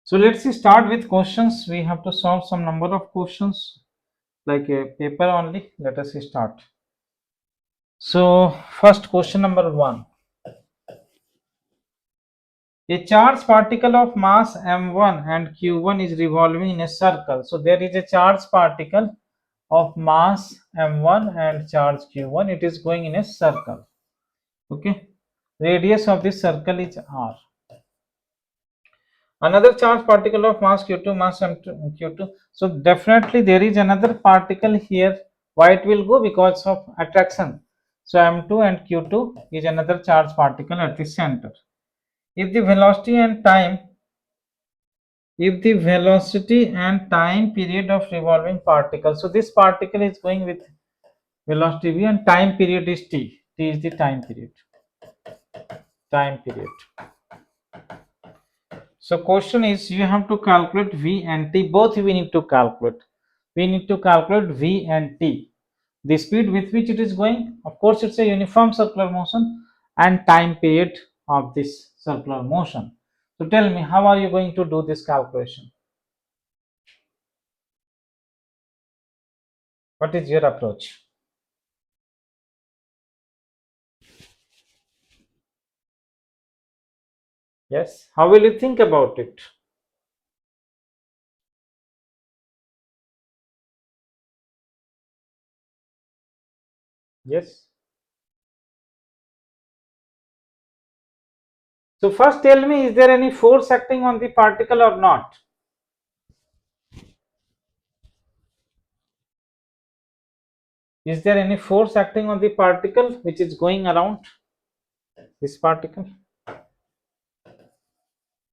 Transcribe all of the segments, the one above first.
So let's start with questions. We have to solve some number of questions like a paper only. Let us start. So first question number 1. A charged particle of mass m1 and q1 is revolving in a circle. So there is a charged particle of mass m1 and charge q1. It is going in a circle. Okay. Radius of this circle is r. Another charged particle of mass q2, mass m2, q2. So definitely there is another particle here. Why it will go? Because of attraction. So m2 and q2 is another charged particle at the center. If the velocity and time period of revolving particle, so this particle is going with velocity v and time period is t. T is the time period. So question is, you have to calculate v and t. Both we need to calculate. We need to calculate v and t. The speed with which it is going, of course it's a uniform circular motion, and time period of this circular motion. So tell me, how are you going to do this calculation? What is your approach? Yes, how will you think about it? Yes. So first tell me, is there any force acting on the particle or not? Is there any force acting on the particle which is going around this particle?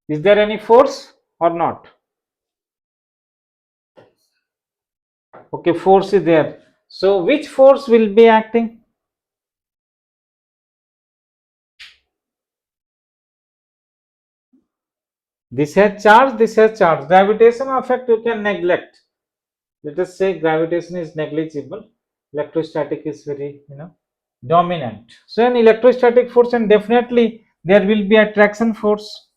Is there any force or not? Okay, force is there. So which force will be acting? This has charge, this has charge. Gravitation effect you can neglect. Let us say gravitation is negligible. Electrostatic is very, dominant. So an electrostatic force, and definitely there will be attraction force.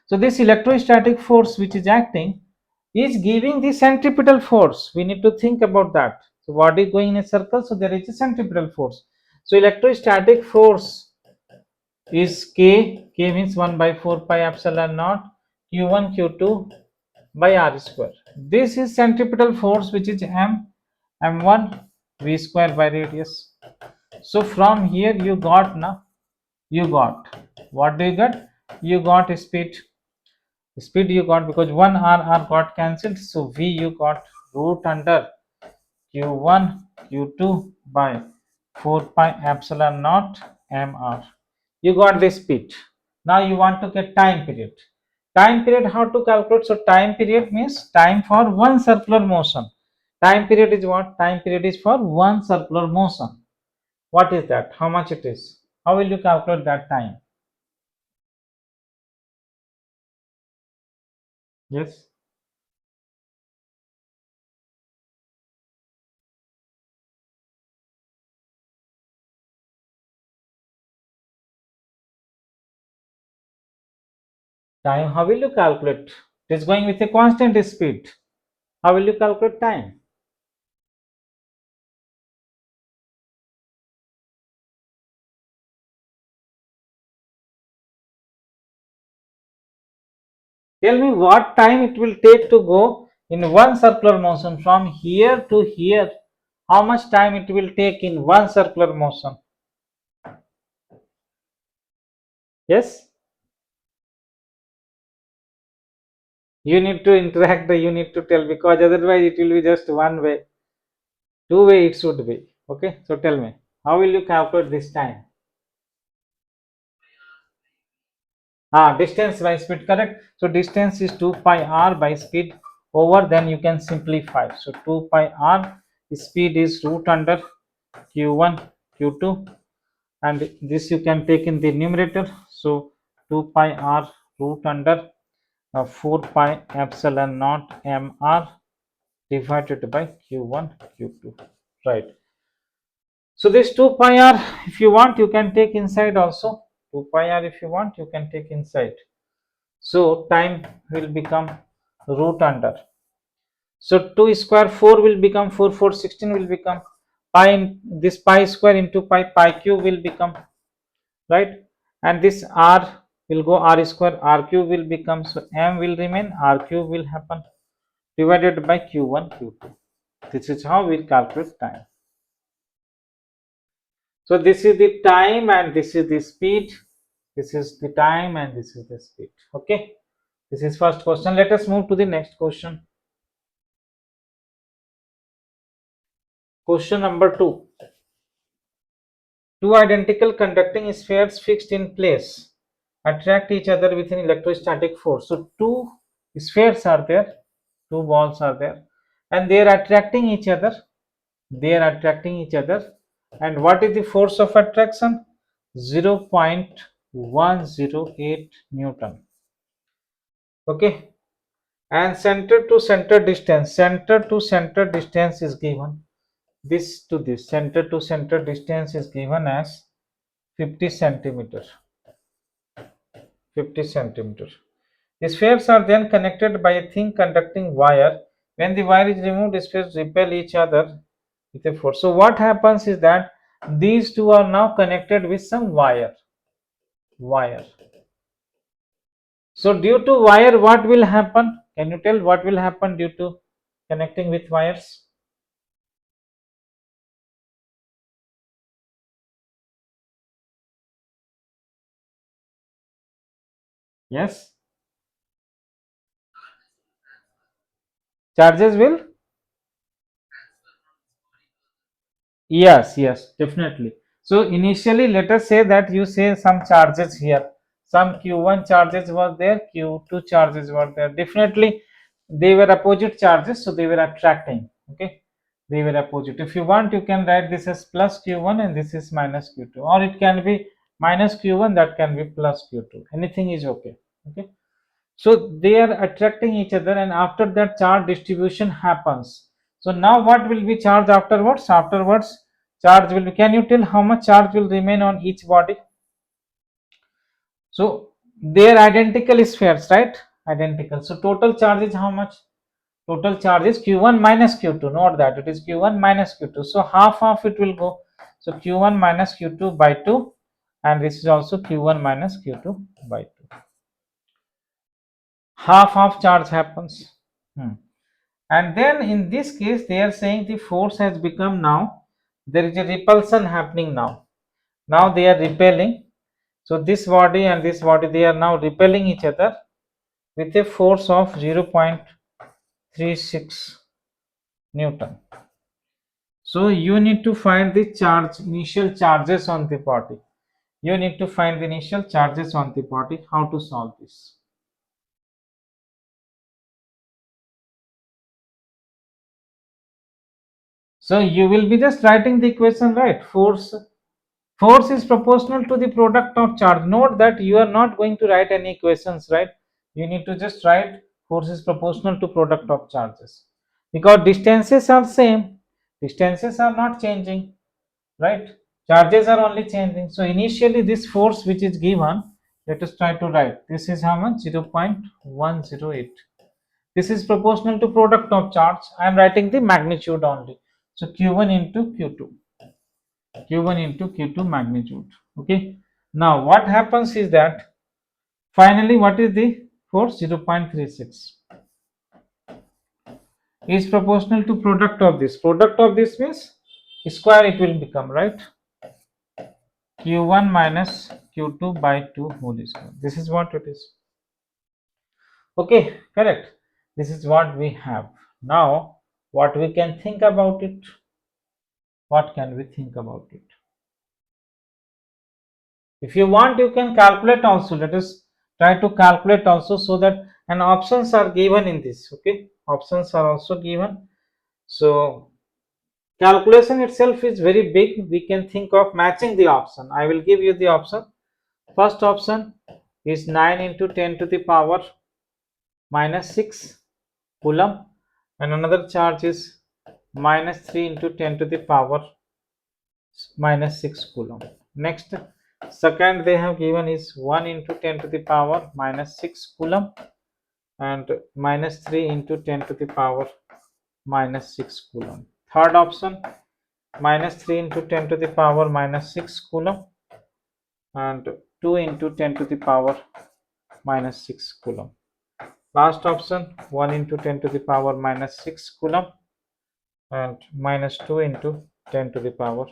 So this electrostatic force which is acting is giving the centripetal force. We need to think about that. So body going in a circle, so there is a centripetal force. So electrostatic force is K. K means 1 by 4 pi epsilon naught Q1 Q2 by R square. This is centripetal force which is M1 V square by radius. So from here you got what do you get? You got speed. Speed you got because 1 R got cancelled. So V you got root under Q1 Q2 by 4 pi epsilon naught mr. You got the speed. Now you want to get time period. Time period, how to calculate? So time period means time for one circular motion. Time period is what? Time period is for one circular motion. What is that? How much it is? How will you calculate that time? Yes. Time, how will you calculate? It is going with a constant speed. How will you calculate time? Tell me what time it will take to go in one circular motion from here to here. How much time it will take in one circular motion? Yes? You need to interact, you need to tell, because otherwise it will be just one way. Two way it should be. Okay, so tell me, how will you calculate this time? Distance by speed, correct. So distance is 2 pi r by speed over, then you can simplify. So 2 pi r speed is root under q1 q2, and this you can take in the numerator. So 2 pi r root under 4 pi epsilon naught mr divided by q1 q2, right? So this 2 pi r, if you want, you can take inside also. 2 pi r, if you want, you can take inside. So time will become root under. So 2 square 4 will become 4, 4 16 will become pi, this pi square into pi, pi cube will become, right? And this r will go r square, r cube will become, so m will remain, r cube will happen, divided by q1 q2. This is how we calculate time. So this is the time and this is the speed. This is the time and this is the speed. Okay, this is first question. Let us move to the next question. Question number 2. Two identical conducting spheres fixed in place attract each other with an electrostatic force. So two spheres are there, two balls are there, and they are attracting each other. They are attracting each other. And what is the force of attraction? 0.108 Newton. Okay. And center to center distance, is given. This to this center to center distance is given as 50 centimeter. 50 centimeter. The spheres are then connected by a thin conducting wire. When the wire is removed, the spheres repel each other with a force. So what happens is that these two are now connected with some wire. So due to wire, what will happen? Can you tell what will happen due to connecting with wires? Yes, charges will. Yes, definitely. So initially, let us say that you say some charges here, some q1 charges were there, q2 charges were there. Definitely, they were opposite charges, so they were attracting. Okay, they were opposite. If you want, you can write this as plus q1 and this is minus q2, or it can be minus q1, that can be plus q2. Anything is okay. Okay. So they are attracting each other, and after that charge distribution happens. So now what will be charge afterwards? Afterwards charge will be, can you tell how much charge will remain on each body? So they are identical spheres, right? Identical. So total charge is how much? Total charge is q1 minus q2. Note that it is q1 minus q2. So half of it will go. So q1 minus q2 by 2, and this is also q1 minus q2 by 2. Half charge happens. And then in this case they are saying the force has become, now there is a repulsion happening. Now they are repelling. So this body and this body, they are now repelling each other with a force of 0.36 Newton. So you need to find the charge, initial charges on the body. You need to find the initial charges on the body. How to solve this? So you will be just writing the equation, right? Force is proportional to the product of charge. Note that you are not going to write any equations, right? You need to just write force is proportional to product of charges, because distances are same, distances are not changing, right? Charges are only changing. So initially this force which is given, let us try to write, this is how much? 0.108. This is proportional to product of charge. I am writing the magnitude only. So q1 into q2, q1 into q2 magnitude. Okay, now what happens is that finally what is the force? 0.36 is proportional to product of this. Product of this means square it will become, right? q1 minus q2 by 2 whole square. This is what it is. Okay, correct. This is what we have. Now what we can think about it? What can we think about it? If you want, you can calculate also. Let us try to calculate also, so that, and options are given in this. Okay, options are also given. So calculation itself is very big. We can think of matching the option. I will give you the option. First option is 9 into 10 to the power minus 6 coulomb, and another charge is minus 3 into 10 to the power minus 6 coulomb. Next, Second they have given is 1 into 10 to the power minus 6 coulomb, and minus 3 into 10 to the power minus 6 coulomb. Third option, minus 3 into 10 to the power minus 6 coulomb, and 2 into 10 to the power minus 6 coulomb. Last option, 1 into 10 to the power minus 6 coulomb, and minus 2 into 10 to the power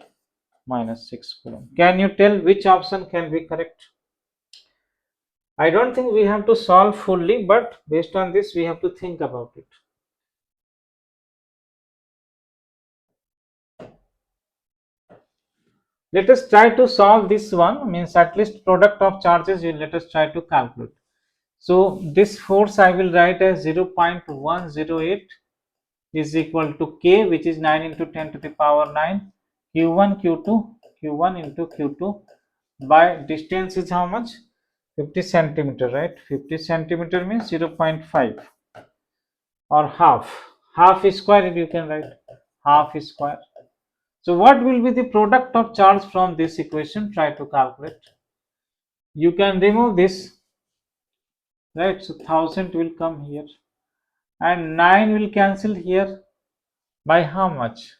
minus 6 coulomb. Can you tell which option can be correct? I don't think we have to solve fully, but based on this we have to think about it. Let us try to solve this one, means at least product of charges, let us try to calculate. So this force I will write as 0.108 is equal to K, which is 9 into 10 to the power 9, Q1 Q2 Q1 into Q2 by distance is how much? 50 centimeter, right? 50 centimeter means 0.5 or half square, you can write half square. So what will be the product of charge from this equation? Try to calculate. You can remove this, right? So 1000 will come here and 9 will cancel here by how much?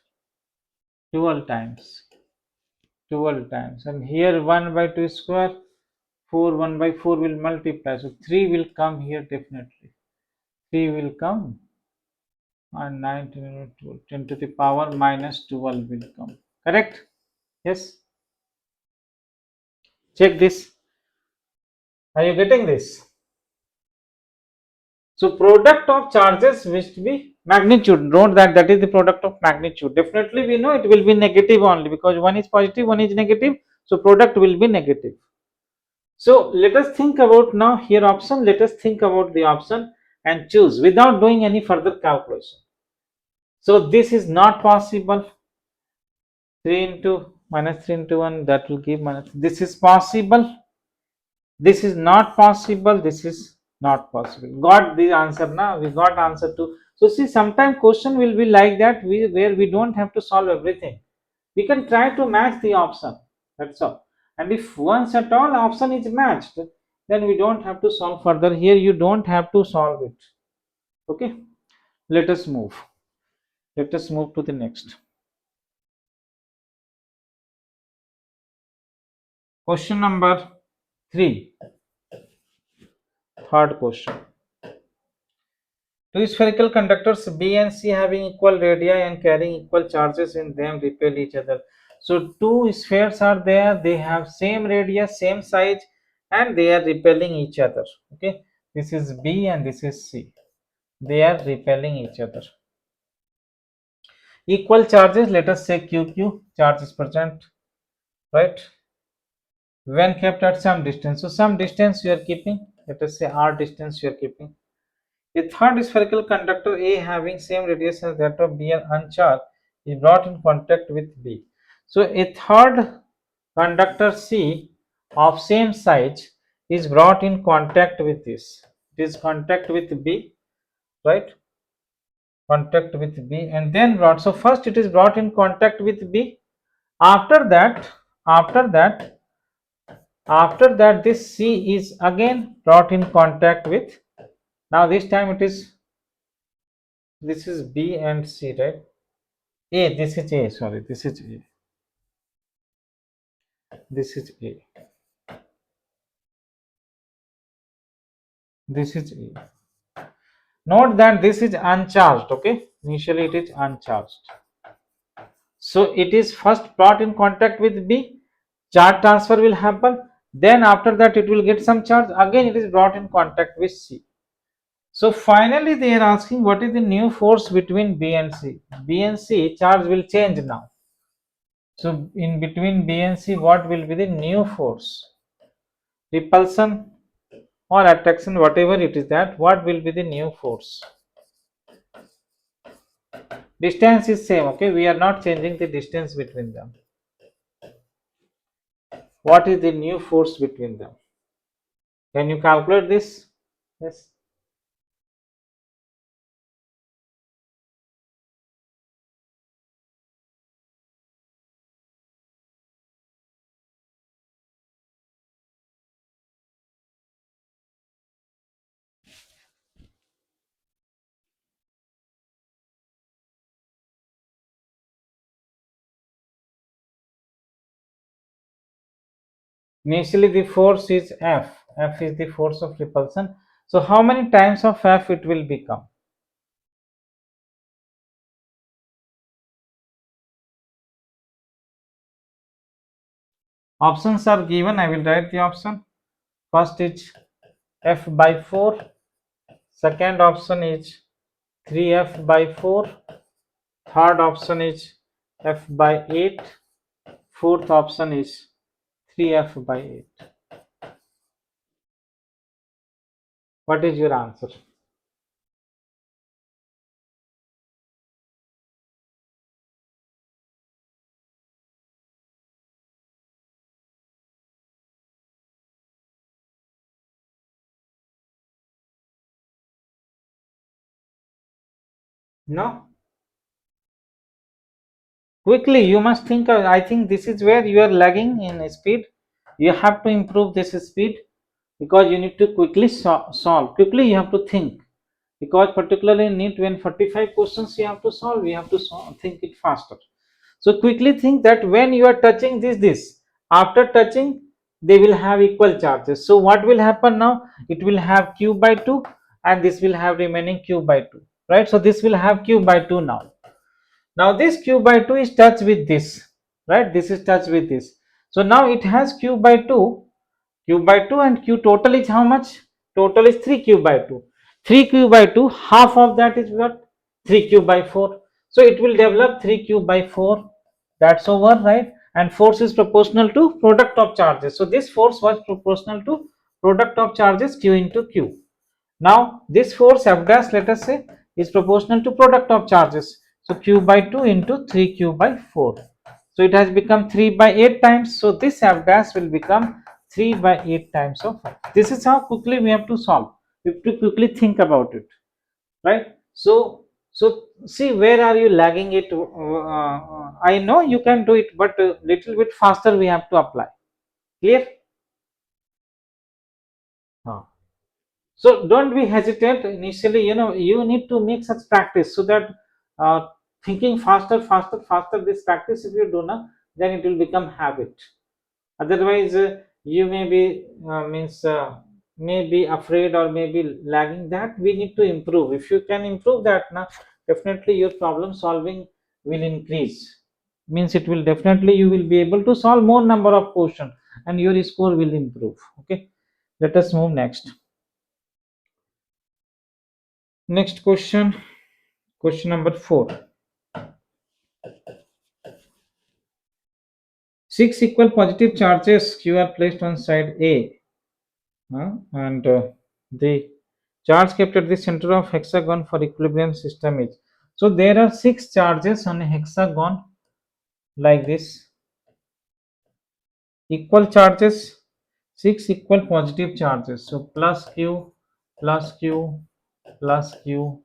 12 times. 12 times, and here 1 by 2 square, 4, 1 by 4 will multiply, so 3 will come here definitely. 3 will come, and 9, 10, 12, 10 to the power minus 12 will come. Correct? Yes. Check this. Are you getting this? So product of charges must be magnitude. Note that that is the product of magnitude. Definitely we know it will be negative only, because one is positive, one is negative. So product will be negative. So let us think about now here option. Let us think about the option and choose without doing any further calculation. So this is not possible. 3 into minus 3 into 1, that will give minus. This is possible. This is not possible. This is not possible. Got the answer now. We got answer to. So see, sometimes question will be like that, where we don't have to solve everything. We can try to match the option. That's all. And if once at all option is matched, then we don't have to solve further. Here you don't have to solve it. Okay. Let us move. Let us move to the next. Question number 3. Third question. Two spherical conductors B and C having equal radii and carrying equal charges in them repel each other. So two spheres are there, they have same radius, same size, and they are repelling each other. Okay, this is B and this is C. They are repelling each other. Equal charges, let us say QQ, charge is present, right? When kept at some distance. So some distance you are keeping, let us say R distance you are keeping. A third spherical conductor A having same radius as that of B and uncharged is brought in contact with B. So a third conductor C of same size is brought in contact with this. It is contact with B, right? Contact with B and then brought. So first it is brought in contact with B. After that, after that, after that, this C is again brought in contact with. Now this time it is, this is B and C, right? A, this is A, sorry, this is A. This is A. This is A. Note that this is uncharged, okay? Initially it is uncharged. So it is first brought in contact with B, charge transfer will happen, then after that it will get some charge, again it is brought in contact with C. So finally they are asking what is the new force between B and C. B and C charge will change now. So in between B and C, what will be the new force? Repulsion or attraction, whatever it is, that what will be the new force? Distance is same, okay? We are not changing the distance between them. What is the new force between them? Can you calculate this? Yes. Initially the force is F. F is the force of repulsion. So how many times of F it will become? Options are given. I will write the option. First is F by 4. Second option is 3F by 4. Third option is F by 8. Fourth option is 3F by 8. What is your answer? No? Quickly, you must think. I think this is where you are lagging in speed. You have to improve this speed because you need to quickly solve. Quickly, you have to think because particularly in NEET, when 45 questions you have to solve, you have to think it faster. So quickly think that when you are touching this, after touching, they will have equal charges. So what will happen now? It will have q by 2 and this will have remaining q by 2, right? So this will have q by 2 now. Now this q by 2 is touched with this, right? This is touched with this. So now it has q by 2, q by 2 and q total is how much? Total is 3q by 2. 3q by 2, half of that is what? 3q by 4. So it will develop 3q by 4. That's over, right? And force is proportional to product of charges. So this force was proportional to product of charges q into q. Now this force F dash, let us say, is proportional to product of charges. So q by 2 into 3q by 4. So it has become 3 by 8 times. So this F dash will become 3 by 8 times of F. This is how quickly we have to solve. We have to quickly think about it, right? So see, where are you lagging it? I know you can do it, but a little bit faster we have to apply. Clear? Huh. So don't be hesitant initially. You need to make such practice so that uh, thinking faster. This practice, if you do not, then it will become habit. Otherwise, you may be means may be afraid or maybe lagging. That we need to improve. If you can improve that, now definitely your problem solving will increase. Means it will definitely you will be able to solve more number of questions and your score will improve. Okay, let us move next. Next question, question number 4. 6 equal positive charges Q are placed on side A, and the charge kept at the center of hexagon for equilibrium system is. So there are 6 charges on a hexagon like this, equal charges, 6 equal positive charges. So plus Q, plus Q, plus Q,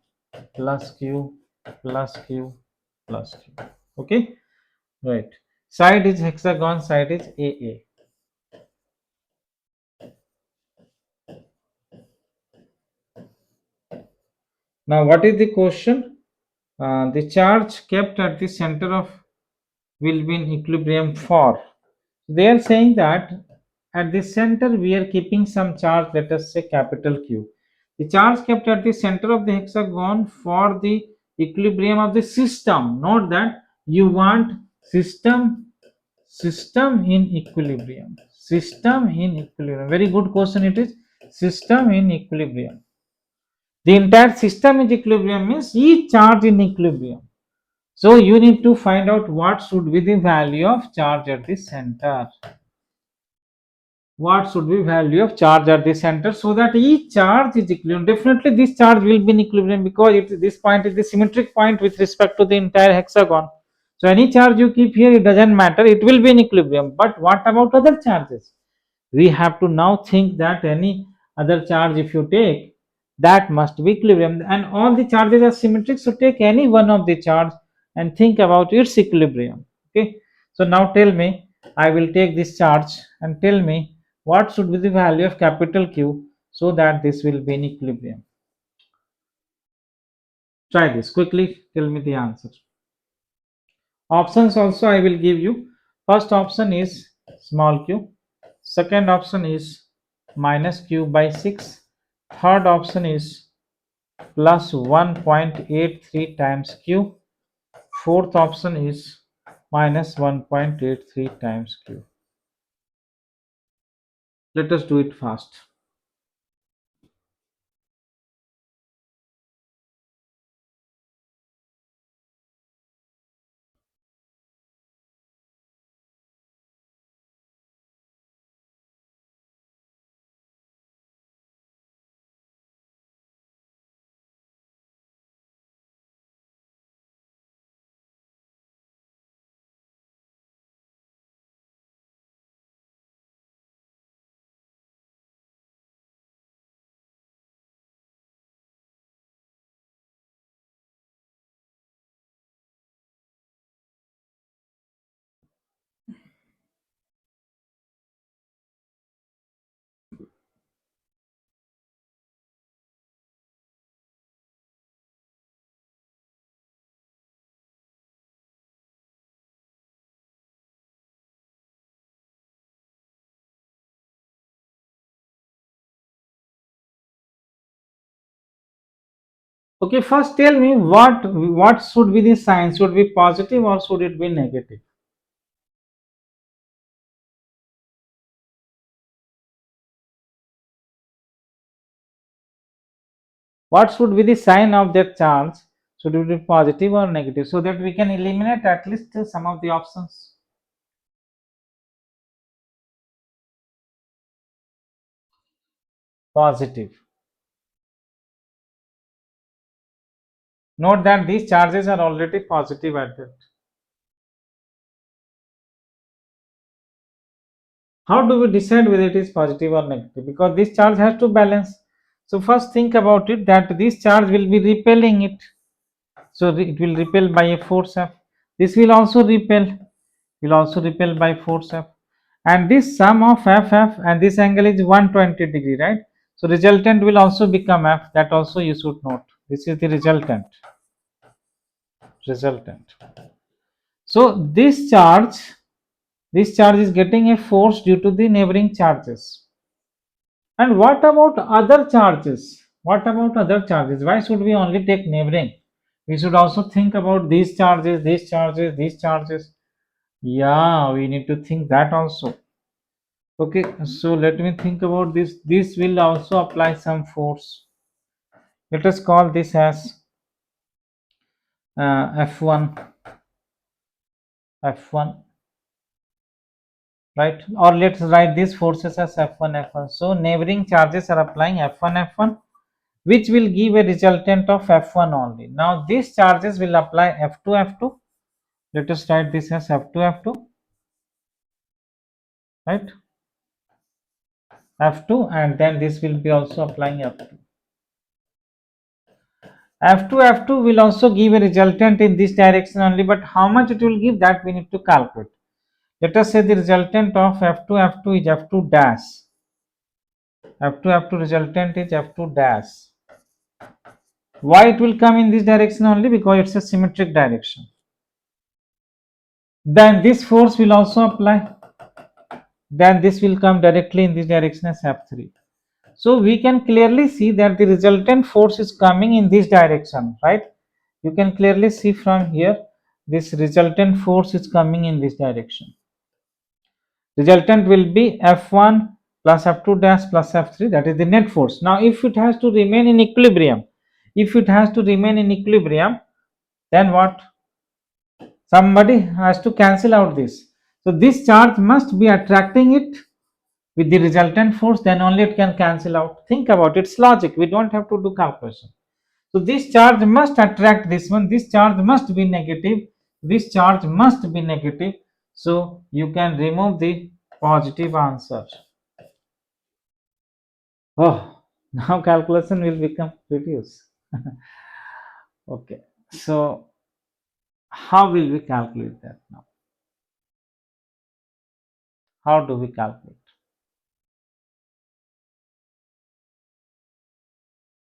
plus Q, plus Q, plus Q. Okay. Right. Side is hexagon, side is AA. Now, what is the question? The charge kept at the center of will be in equilibrium for. They are saying that at the center we are keeping some charge, let us say capital Q. The charge kept at the center of the hexagon for the equilibrium of the system. Note that you want system in equilibrium. System in equilibrium. Very good question it is. System in equilibrium. The entire system in equilibrium means each charge in equilibrium. So you need to find out what should be the value of charge at the center. What should be value of charge at the center so that each charge is equilibrium. Definitely this charge will be in equilibrium because this point is the symmetric point with respect to the entire hexagon. So any charge you keep here, it doesn't matter, it will be in equilibrium. But what about other charges? We have to now think that any other charge if you take, that must be equilibrium, and all the charges are symmetric, so take any one of the charge and think about its equilibrium. Okay, so now tell me, I will take this charge and tell me what should be the value of capital Q so that this will be in equilibrium. Try this quickly, tell me the answer. Options also I will give you. First option is small q, Second option is minus q by 6. Third option is plus 1.83 times q. Fourth option is minus 1.83 times q. Let us do it fast. Okay, first tell me what should be the sign? Should be positive or should it be negative? What should be the sign of that charge? Should it be positive or negative? So that we can eliminate at least some of the options. Positive. Note that these charges are already positive at that. How do we decide whether it is positive or negative? Because this charge has to balance. So first think about it that this charge will be repelling it. So it will repel by a force F. This will also repel by force F. And this sum of F and this angle is 120 degree, right? So resultant will also become F. That also you should note. This is the resultant. Resultant. So this charge is getting a force due to the neighboring charges. And what about other charges? What about other charges? Why should we only take neighboring? We should also think about these charges, these charges, these charges. Yeah, we need to think that also. Okay, so let me think about this. This will also apply some force. Let us call this as F1, F1, right? Or let's write these forces as F1, F1. So neighboring charges are applying F1, F1, which will give a resultant of F1 only. Now these charges will apply F2, F2. Let us write this as F2, F2, right? F2, and then this will be also applying F2. F2, F2 will also give a resultant in this direction only, but how much it will give, that we need to calculate. Let us say the resultant of F2, F2 is F2 dash. F2, F2 resultant is F2 dash. Why it will come in this direction only? Because it's a symmetric direction. Then this force will also apply. Then this will come directly in this direction as F3. So we can clearly see that the resultant force is coming in this direction, right? You can clearly see from here, this resultant force is coming in this direction. Resultant will be F1 plus F2 dash plus F3, that is the net force. Now if it has to remain in equilibrium, then what? Somebody has to cancel out this. So this charge must be attracting it with the resultant force, then only it can cancel out. Think about it. It's logic. We don't have to do calculation. So this charge must attract this one. This charge must be negative. This charge must be negative. So you can remove the positive answer. Oh, now calculation will become reduced. Okay. So how will we calculate that now? How do we calculate?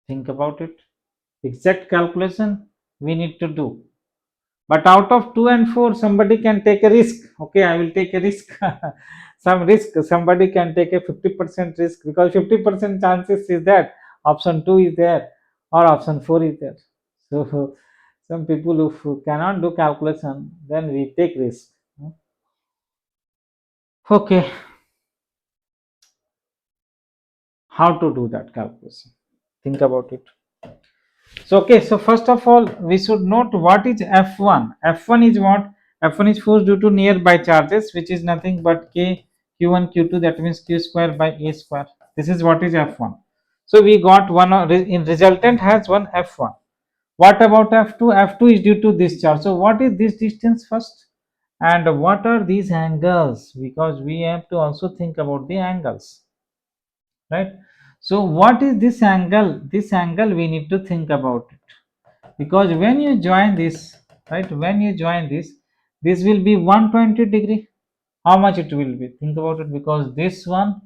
Think about it. Exact calculation we need to do. But out of 2 and 4, somebody can take a risk. Okay, I will take a risk. Some risk, somebody can take a 50% risk, because 50% chances is that option 2 is there or option 4 is there. So some people who cannot do calculation, then we take risk. Okay, how to do that calculation? Think about it. So okay, so first of all, we should note what is F1. F1 is what? F1 is force due to nearby charges, which is nothing but K Q1 Q2, that means Q square by A square. This is what is F1. So we got one in resultant has one F1. What about F2? F2 is due to this charge. So what is this distance first? And what are these angles? Because we have to also think about the angles, right? So what is this angle? This angle we need to think about it, because when you join this, right, when you join this will be 120 degree. How much it will be? Think about it, because this one,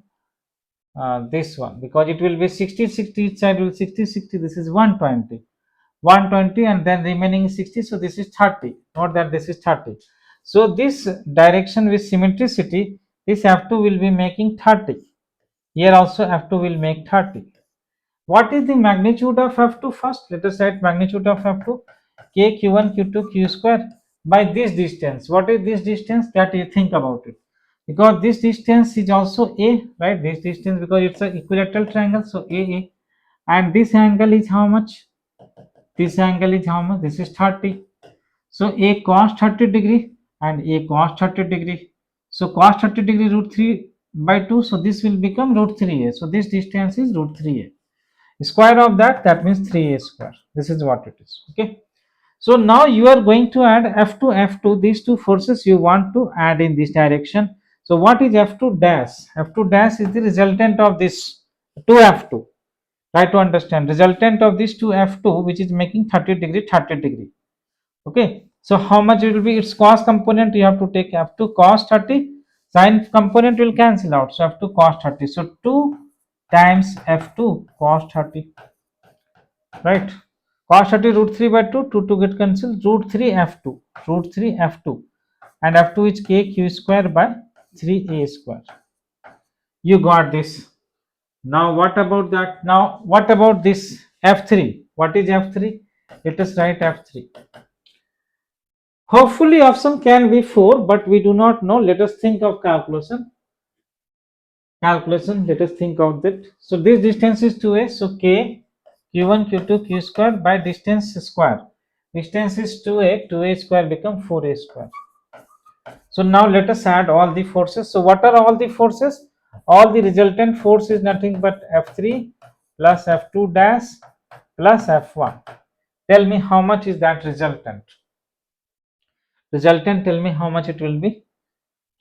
because it will be 60 60, each side will 60 60, this is 120, 120, and then remaining 60, so this is 30. Note that this is 30. So this direction with symmetricity, this f2 will be making 30. Here also f2 will make 30. What is the magnitude of F2 first? Let us write magnitude of F2, K Q1 Q2 Q square by this distance. What is this distance? That you think about it. Because this distance is also A, right? This distance, because it's an equilateral triangle, so AA. And this angle is how much? This angle is how much? This is 30. So A cos 30 degree and A cos 30 degree. So cos 30 degree root 3 by 2. So this will become root 3A. So this distance is root 3A. Square of that means 3a square. This is what it is. Okay, so now you are going to add f2, these two forces you want to add in this direction. So what is f2 dash? F2 dash is the resultant of this 2f2. Try to understand, resultant of this 2f2, which is making 30 degree 30 degree. Okay, so how much it will be? Its cos component, you have to take f2 cos 30, sin component will cancel out, so f2 cos 30. So 2 times f2 cos 30, right? Cos 30 root 3 by 2, 2 to get cancelled, root 3 f2, root 3 f2, and f2 is k q square by 3a square. You got this. Now what about that? Now what about this f3? What is f3? Let us write f3. Hopefully option can be 4, but we do not know. Let us think of calculation. Let us think of that. So this distance is 2a, so k q1 q2 q square by distance square. Distance is 2a, 2a square become 4a square. So now let us add all the forces. So what are all the forces? All the resultant force is nothing but f3 plus f2 dash plus f1. Tell me how much is that resultant? Resultant, tell me how much it will be?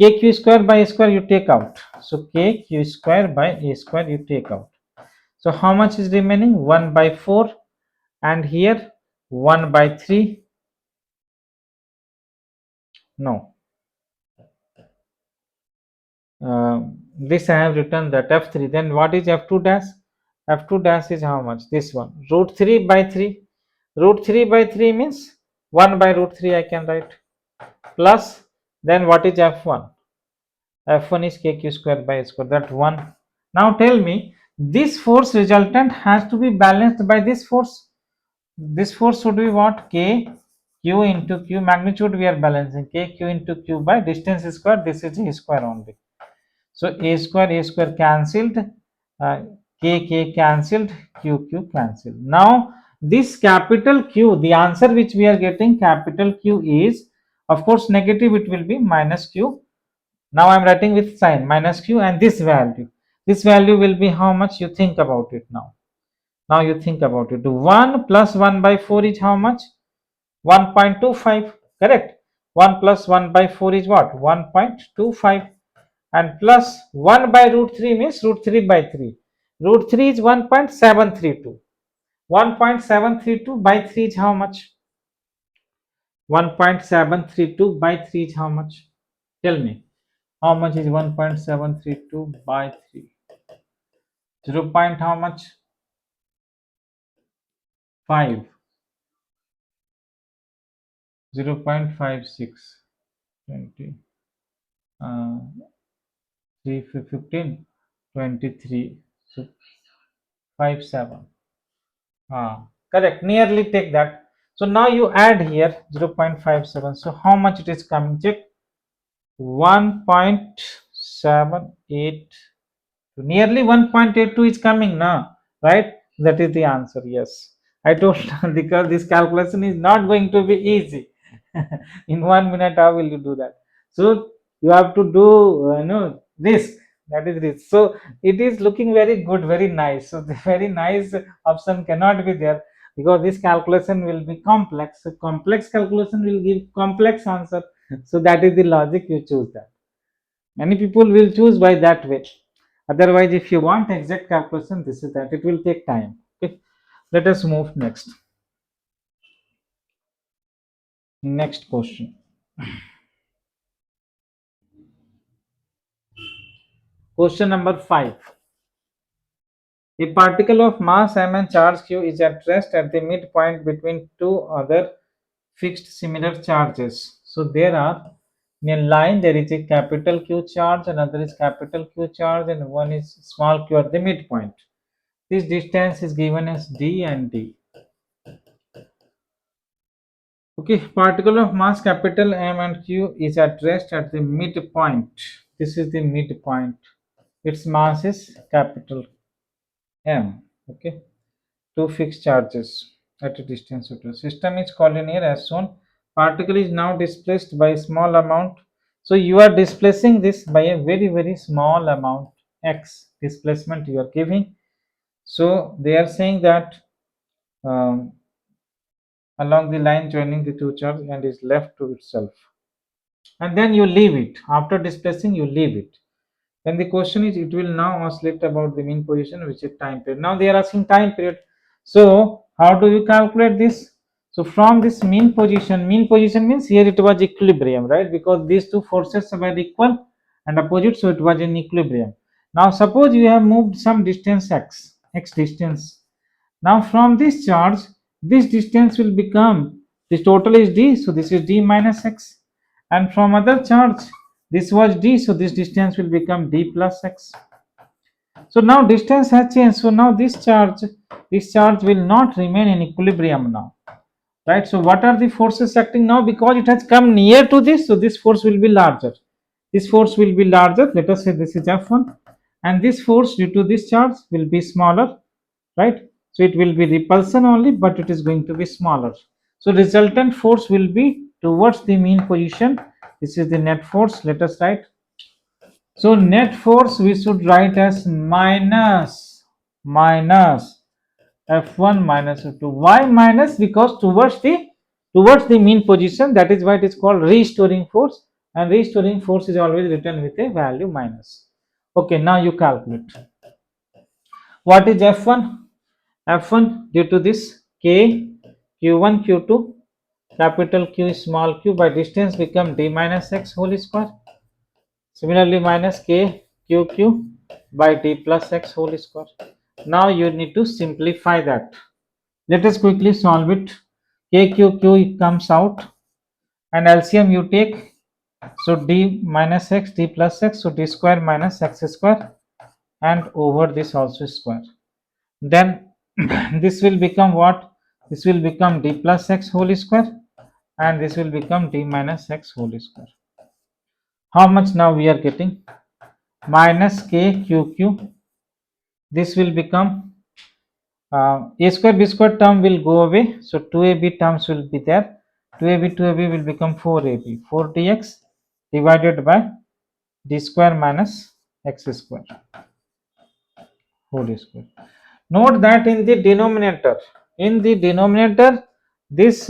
Kq square by a square you take out. So kq square by a square you take out. So how much is remaining? 1 by 4, and here 1 by 3. No. This I have written that f3. Then what is f2 dash? F2 dash is how much? This one. Root 3 by 3. Root 3 by 3 means 1 by root 3 I can write. Plus, then what is f1? F1 is kq square by a square. That 1. Now tell me, this force resultant has to be balanced by this force. This force should be what? K q into q. Magnitude we are balancing. K q into q by distance square. This is a square only. So a square cancelled, k cancelled, q cancelled. Now this capital Q, the answer which we are getting, capital Q is, of course, negative, it will be minus q. Now I am writing with sign minus q, and this value. This value will be how much? You think about it now. Now you think about it. 1 plus 1 by 4 is how much? 1.25. Correct. 1 plus 1 by 4 is what? 1.25. And plus 1 by root 3 means root 3 by 3. Root 3 is 1.732. 1.732 by 3 is how much? 1.732 by 3 is how much? Tell me. How much is 1.732 by 3? 0. How much? 5. 0.56, 20, 3, 15, 23, so 57. Correct, nearly take that. So now you add here 0.57. So how much it is coming? Check. 1.78, nearly 1.82 is coming now, right? That is the answer. Yes, I told because this calculation is not going to be easy. In 1 minute, how will you do that? So you have to do risk. That is risk. So it is looking very good, very nice. So the very nice option cannot be there because this calculation will be complex. So complex calculation will give complex answer. So that is the logic, you choose that. Many people will choose by that way. Otherwise, if you want exact calculation, this is that. It will take time. Okay. Let us move next. Next question. Question number 5. A particle of mass m and charge q is at rest at the midpoint between two other fixed similar charges. So there are, in a line there is a capital Q charge, another is capital Q charge, and one is small q at the midpoint. This distance is given as d and d. Okay, particle of mass capital M and Q is at rest at the midpoint. This is the midpoint. Its mass is capital M. Okay, two fixed charges at a distance of two. System is collinear as shown. Particle is now displaced by a small amount. So you are displacing this by a very small amount x displacement you are giving. So they are saying that um, along the line joining the two charges and is left to itself. And then you leave it. After displacing, you leave it. Then the question is, it will now oscillate about the mean position, which is time period. Now they are asking time period. So how do you calculate this? So from this mean position means here it was equilibrium, right? Because these two forces were equal and opposite, so it was in equilibrium. Now suppose you have moved some distance x distance. Now from this charge, this distance will become, this total is d, so this is d minus x. And from other charge, this was d, so this distance will become d plus x. So now distance has changed. So now this charge will not remain in equilibrium now, right? So what are the forces acting now? Because it has come near to this, so this force will be larger. This force will be larger. Let us say this is F1, and this force due to this charge will be smaller, right? So it will be repulsion only, but it is going to be smaller. So resultant force will be towards the mean position. This is the net force. Let us write. So net force we should write as minus F1 minus F2. Why minus? Because towards the mean position, that is why it is called restoring force, and restoring force is always written with a value minus. Okay, now you calculate. What is F1? F1 due to this K, Q1, Q2, capital Q is small q by distance become d minus x whole square. Similarly, minus K, QQ by d plus x whole square. Now you need to simplify that. Let us quickly solve it. KQQ comes out and LCM you take. So d minus x, d plus x, so d square minus x square and over this also square. Then this will become what? This will become d plus x whole square and this will become d minus x whole square. How much now we are getting? Minus KQQ. This will become a square b square term will go away. So 2ab terms will be there. 2ab will become 4ab. 4dx divided by d square minus x square whole square. Note that in the denominator, this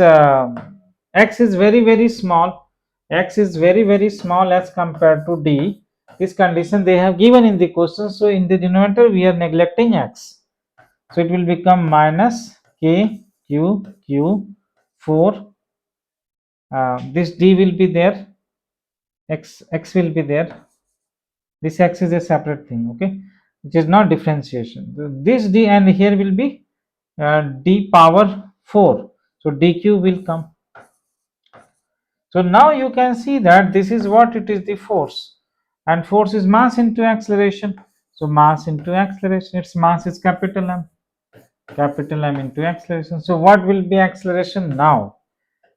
x is very small. X is very small as compared to d. This condition they have given in the question. So in the denominator, we are neglecting x. So it will become minus k q q 4. This d will be there. X will be there. This x is a separate thing, okay, which is not differentiation. This d and here will be d power 4, so dq will come. So now you can see that this is what it is, the force, and force is mass into acceleration. So mass into acceleration, its mass is capital M, capital M into acceleration. So what will be acceleration now?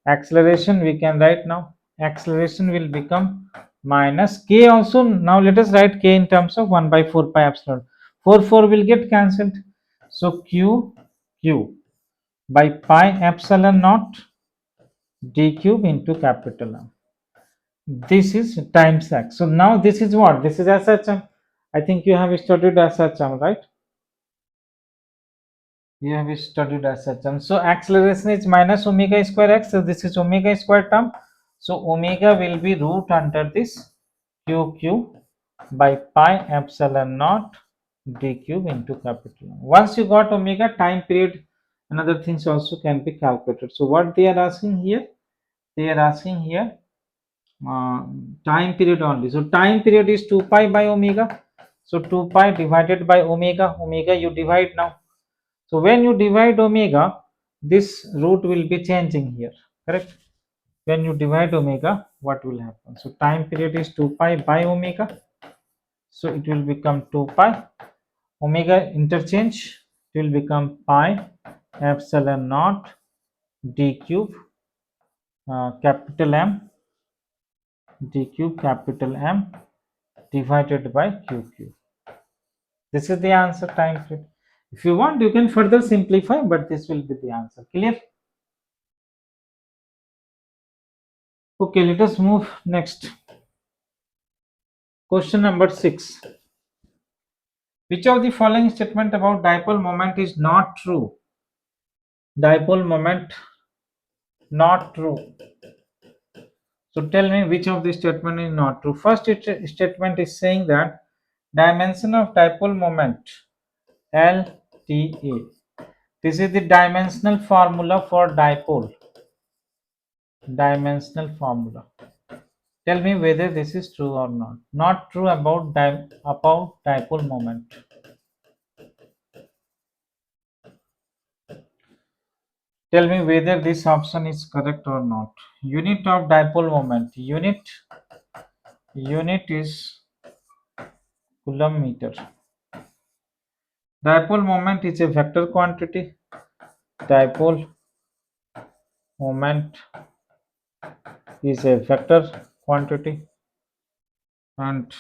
Acceleration we can write now. Acceleration will become minus k also. Now let us write k in terms of 1 by 4 pi epsilon. 4 will get cancelled. So q by pi epsilon naught d cube into capital M. This is times x. So now this is what? This is SHM. I think you have studied SHM, right? You have studied SHM. So acceleration is minus omega square x. So this is omega square term. So omega will be root under this q by pi epsilon naught d cube into capital M. Once you got omega, time period and other things also can be calculated. So what they are asking here? They are asking here time period only. So time period is 2 pi by omega. So 2 pi divided by omega. Omega you divide now. So when you divide omega, this root will be changing here. Correct? When you divide omega, what will happen? So time period is 2 pi by omega. So it will become 2 pi. Omega interchange, it will become pi epsilon naught d cube capital M d cube capital M divided by q. This is the answer, time period. If you want, you can further simplify, but this will be the answer. Clear? Okay, let us move next. Question number 6. Which of the following statement about dipole moment is not true? Dipole moment not true. So tell me which of the statement is not true. First statement is saying that dimension of dipole moment LTA. This is the dimensional formula for dipole. Dimensional formula. Tell me whether this is true or not. Not true about dipole moment. Tell me whether this option is correct or not. Unit of dipole moment. Unit is coulomb meter. Dipole moment is a vector quantity. Dipole moment is a vector quantity, and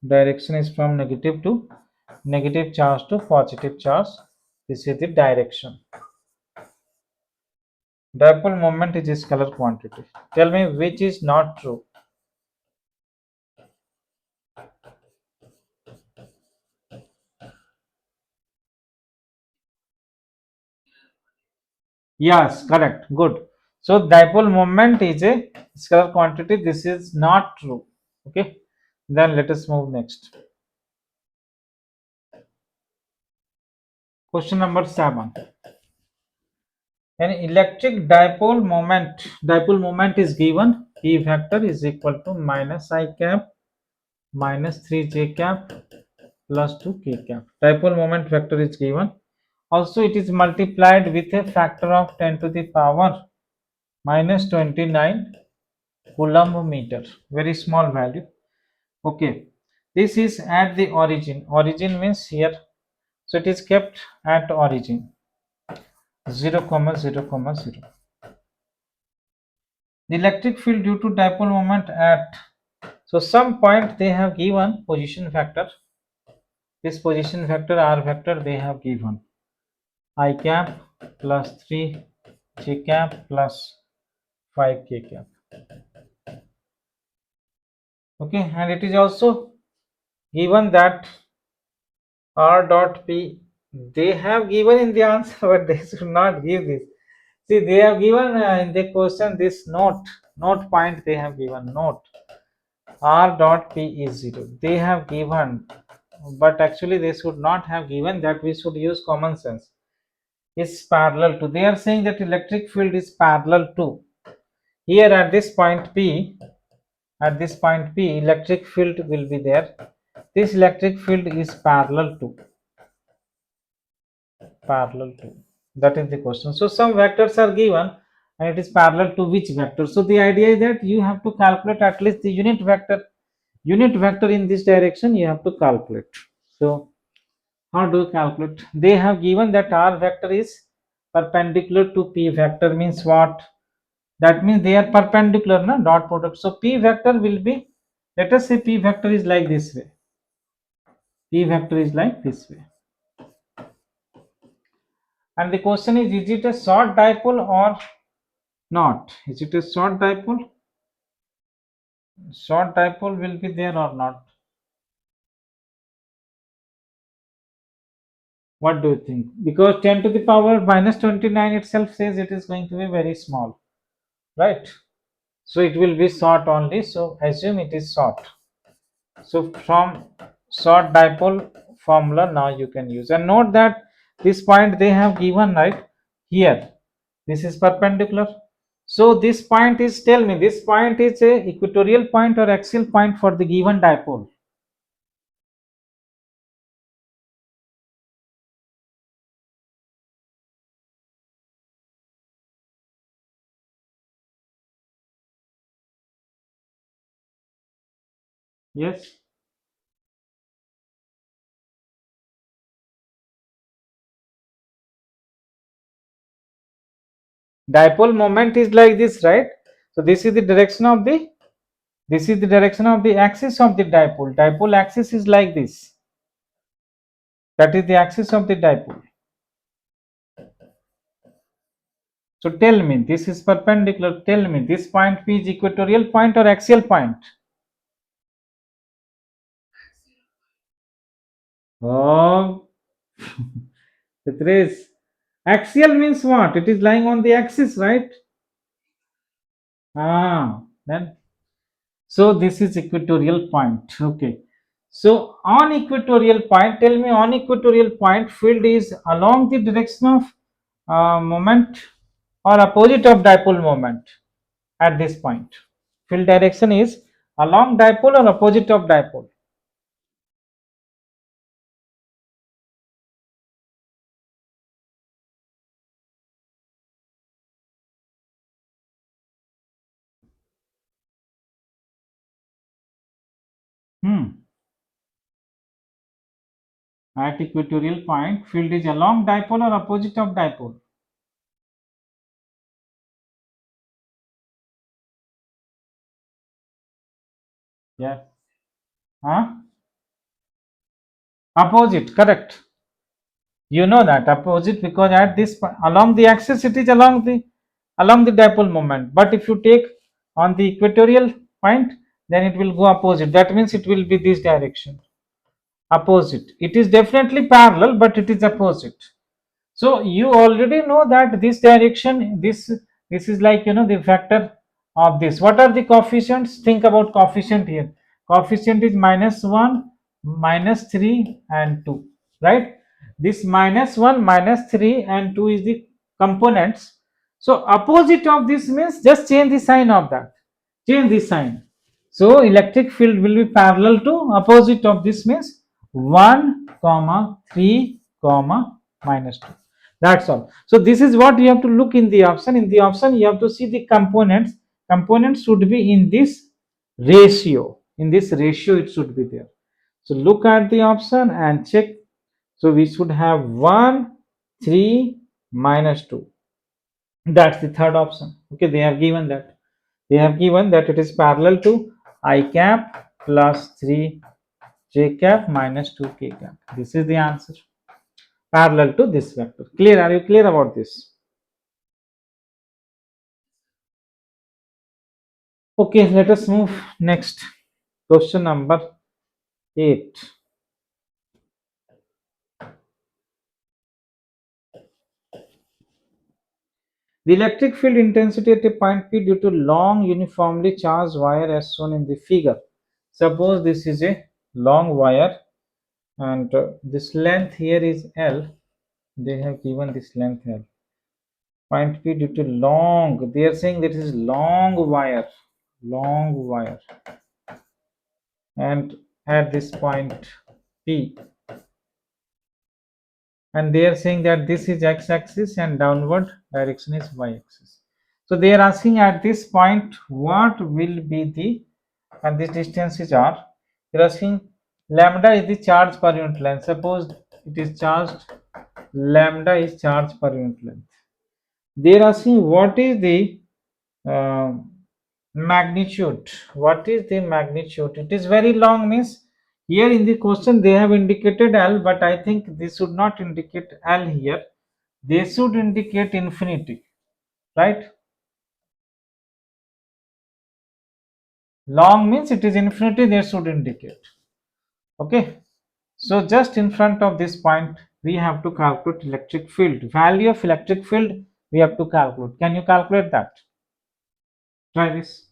direction is from negative charge to positive charge. This is the direction. Dipole moment is a scalar quantity. Tell me which is not true. Yes, correct. Good. So dipole moment is a scalar quantity. This is not true. Okay. Then let us move next. Question number 7. An electric dipole moment is given. E vector is equal to minus I cap minus 3j cap plus 2k cap. Dipole moment vector is given. Also, it is multiplied with a factor of 10 to the power minus 29 coulomb meter. Very small value. Okay. This is at the origin. Origin means here. So it is kept at origin 0, 0, 0. The electric field due to dipole moment at, so some point they have given position vector. This position vector r vector they have given I cap plus 3 j cap plus 5 k cap. Okay, and it is also given that r dot p, they have given in the answer, but they should not give this. See, they have given in the question this note point they have given note r dot p is 0. They have given, but actually they should not have given that. We should use common sense. Is parallel to. They are saying that electric field is parallel to. Here at this point P, electric field will be there. This electric field is parallel to. That is the question. So some vectors are given and it is parallel to which vector. So the idea is that you have to calculate at least the unit vector in this direction you have to calculate. So how do you calculate? They have given that r vector is perpendicular to p vector, means what? That means they are perpendicular, na, dot product. So p vector will be, let us say p vector is like this way. P vector is like this way. And the question is it a short dipole or not? Is it a short dipole? Short dipole will be there or not? What do you think? Because 10 to the power minus 29 itself says it is going to be very small, right? So it will be short only. So assume it is short. So from short dipole formula now you can use, and note that this point they have given right here. This is perpendicular. So this point is, tell me, this point is a equatorial point or axial point for the given dipole? Yes. Dipole moment is like this, right? So this is the direction of the, this is the direction of the axis of the dipole. Dipole axis is like this. That is the axis of the dipole. So tell me, this is perpendicular. Tell me, this point P is equatorial point or axial point? Oh, it is. Axial means what? It is lying on the axis, right? Then so this is equatorial point. Okay. So on equatorial point, tell me, on equatorial point, field is along the direction of moment or opposite of dipole moment at this point. Field direction is along dipole or opposite of dipole. Hmm. At equatorial point, field is along dipole or opposite of dipole. Yeah. Huh? Opposite, correct. You know that opposite, because at this along the axis it is along the dipole moment. But if you take on the equatorial point, then it will go opposite. That means it will be this direction. Opposite. It is definitely parallel, but it is opposite. So you already know that this direction, this is like, you know, the factor of this. What are the coefficients? Think about coefficient here. Coefficient is -1, -3 and 2, right? This -1, -3 and 2 is the components. So opposite of this means just change the sign of that. Change the sign. So electric field will be parallel to opposite of this, means 1 comma 3 comma -2. That's all. So this is what you have to look in the option. In the option you have to see the components. Components should be in this ratio. In this ratio it should be there. So look at the option and check. So we should have 1, 3, -2. That's the third option. Okay, they have given that. They have given that it is parallel to I cap plus 3 j cap minus 2 k cap. This is the answer. Parallel to this vector. Clear? Are you clear about this? Okay, let us move next. Question number 8. The electric field intensity at a point P due to long uniformly charged wire as shown in the figure. Suppose this is a long wire, and this length here is L. They have given this length L. Point P due to long, they are saying that is long wire, and at this point P, and they are saying that this is x-axis and downward direction is y-axis. So they are asking at this point what will be the, and this distance is r. They are asking lambda is the charge per unit length. Suppose it is charged, lambda is charge per unit length. They are asking what is the uh, magnitude. What is the magnitude? It is very long, means here in the question they have indicated L, but I think this should not indicate L here. They should indicate infinity, right? Long means it is infinity, they should indicate. Okay. So just in front of this point, we have to calculate electric field. Value of electric field we have to calculate. Can you calculate that? Try this.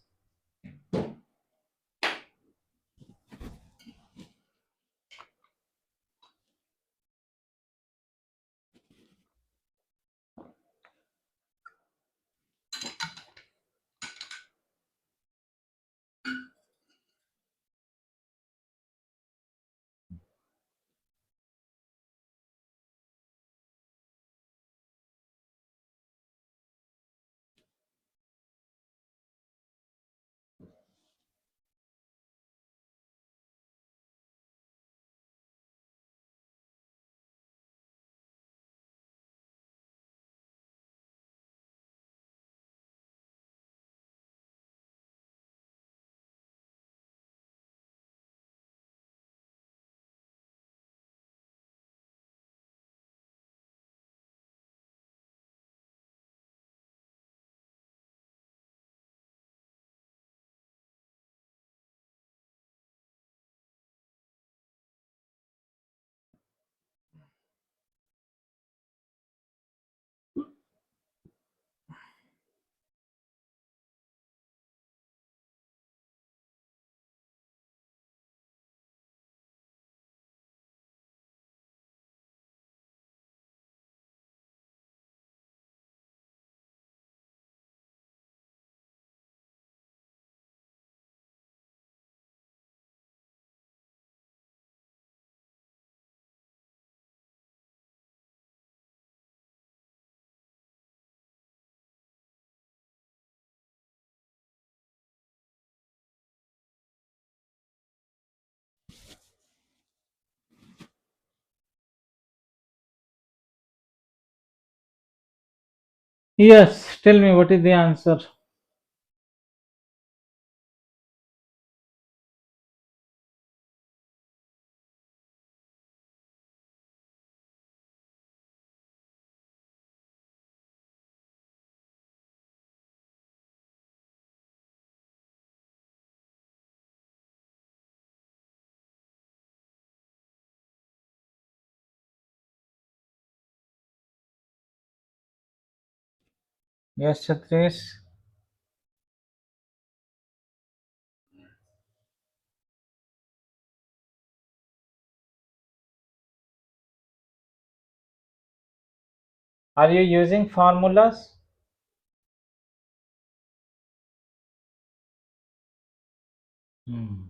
Yes, tell me what is the answer. Yes, Chatresh. Are you using formulas? Hmm.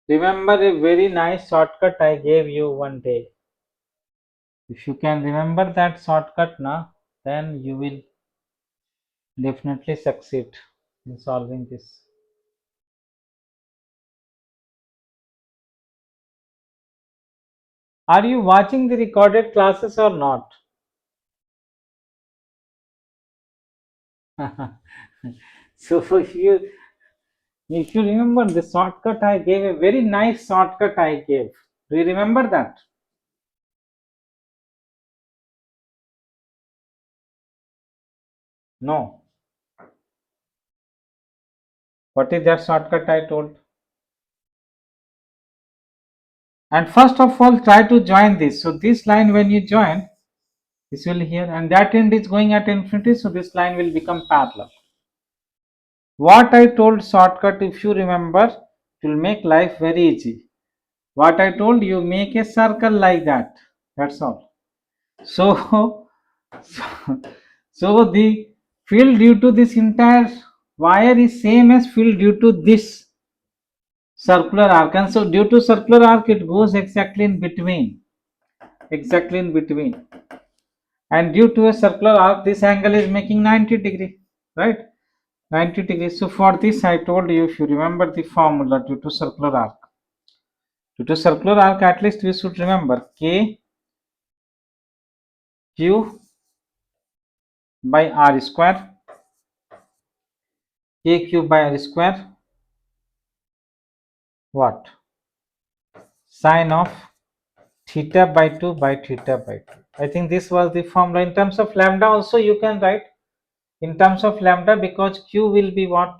Remember a very nice shortcut I gave you one day. If you can remember that shortcut now, then you will definitely succeed in solving this. Are you watching the recorded classes or not? So if you remember the shortcut I gave, a very nice shortcut I gave. Do you remember that? No. What is that shortcut I told? And first of all, try to join this. So this line, when you join, this will here, and that end is going at infinity, so this line will become parallel. What I told shortcut, if you remember, it will make life very easy. What I told you, make a circle like that. That's all. So, so the field due to this entire wire is same as field due to this circular arc, and so due to circular arc it goes exactly in between, exactly in between, and due to a circular arc this angle is making 90 degree, right? 90 degrees. So for this I told you, if you remember the formula, due to circular arc, due to circular arc, at least we should remember k q by r square, k q by r square, what, sine of theta by 2 by theta by 2. I think this was the formula. In terms of lambda also you can write in terms of lambda, because q will be what,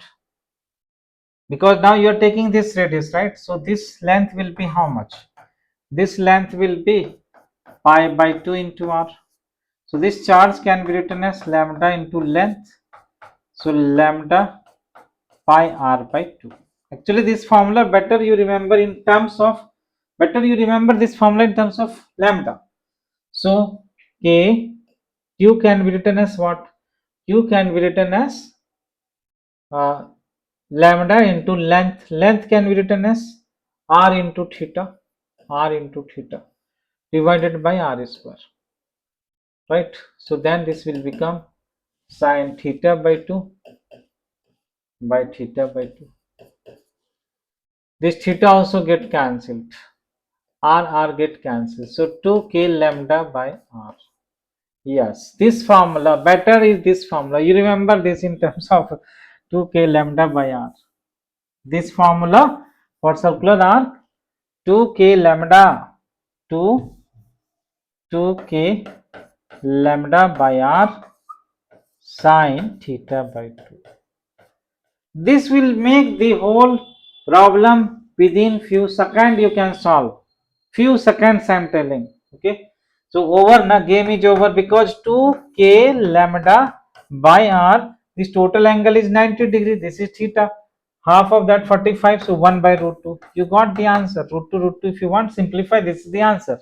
because now you are taking this radius, right? So this length will be how much? This length will be pi by 2 into r. So this charge can be written as lambda into length, so lambda pi r by 2. Actually this formula better you remember in terms of, better you remember this formula in terms of lambda. So k q can be written as what? Q can be written as uh, lambda into length. Length can be written as r into theta, r into theta divided by r square, right? So then this will become sine theta by 2 by theta by 2. This theta also get cancelled, r get cancelled, so 2k lambda by r. Yes, this formula better is this formula. You remember this in terms of 2k lambda by r. This formula for circular arc, 2k lambda, 2 2k lambda by r sine theta by 2. This will make the whole problem within few seconds you can solve. Few seconds I am telling. Okay. So over, na game is over, because 2k lambda by r, this total angle is 90 degree. This is theta. Half of that 45, so 1 by root 2. You got the answer. Root 2, root 2. If you want, simplify. This is the answer.